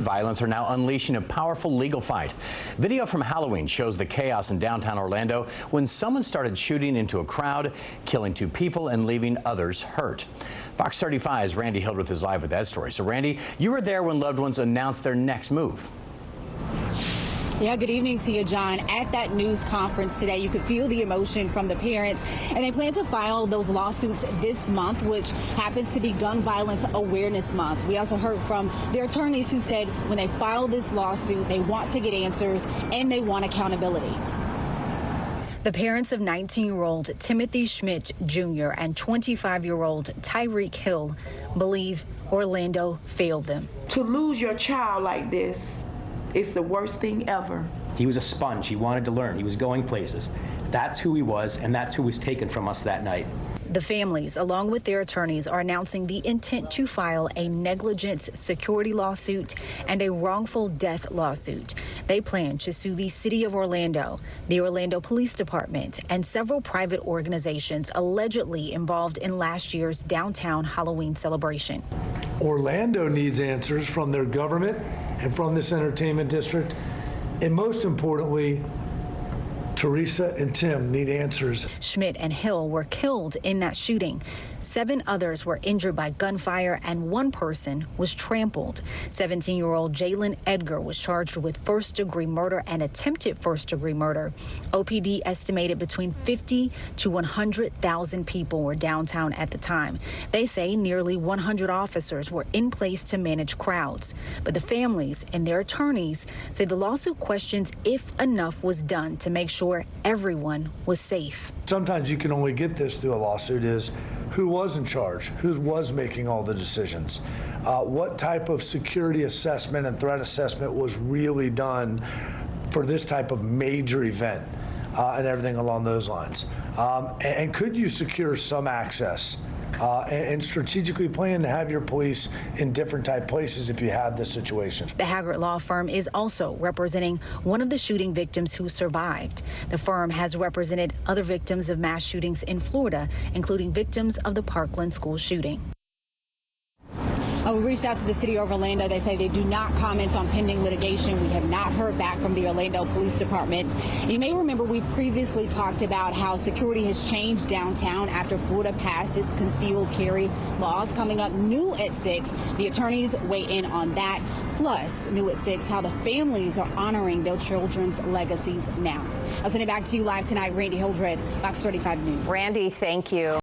Violence are now unleashing a powerful legal fight. Video from Halloween shows the chaos in downtown Orlando when someone started shooting into a crowd, killing 2 people and leaving others hurt. Fox 35's Randy Hildreth is live with that story. So Randy, you were there when loved ones announced their next move. Yeah, good evening to you, John. At that news conference today, you could feel the emotion from the parents, and they plan to file those lawsuits this month, which happens to be Gun Violence Awareness Month. We also heard from their attorneys who said when they file this lawsuit, they want to get answers and they want accountability. The parents of 19-year-old Timothy Schmidt Jr. and 25-year-old Tyrek Hill believe Orlando failed them. To lose your child like this, it's the worst thing ever. He was a sponge. He wanted to learn. He was going places. That's who he was, and that's who was taken from us that night. The families, along with their attorneys, are announcing the intent to file a negligence security lawsuit and a wrongful death lawsuit. They plan to sue the city of Orlando, the Orlando Police Department, and several private organizations allegedly involved in last year's downtown Halloween celebration. Orlando needs answers from their government and from this entertainment district, and most importantly, Teresa and Tim need answers. Schmidt and Hill were killed in that shooting. 7 others were injured by gunfire, and 1 person was trampled. 17-year-old Jalen Edgar was charged with first-degree murder and attempted first-degree murder. OPD estimated between 50 to 100,000 people were downtown at the time. They say nearly 100 officers were in place to manage crowds. But the families and their attorneys say the lawsuit questions if enough was done to make sure everyone was safe. Sometimes you can only get this through a lawsuit is who was in charge, who was making all the decisions, what type of security assessment and threat assessment was really done for this type of major event and everything along those lines. And could you secure some access and strategically plan to have your police in different type places if you had this situation. The Haggard Law Firm is also representing one of the shooting victims who survived. The firm has represented other victims of mass shootings in Florida, including victims of the Parkland school shooting. We reached out to the city of Orlando. They say they do not comment on pending litigation. We have not heard back from the Orlando Police Department. You may remember we previously talked about how security has changed downtown after Florida passed its concealed carry laws. Coming up new at 6, the attorneys weigh in on that. Plus, new at 6, how the families are honoring their children's legacies now. I'll send it back to you live tonight. Randy Hildreth, Fox 35 News. Randy, thank you.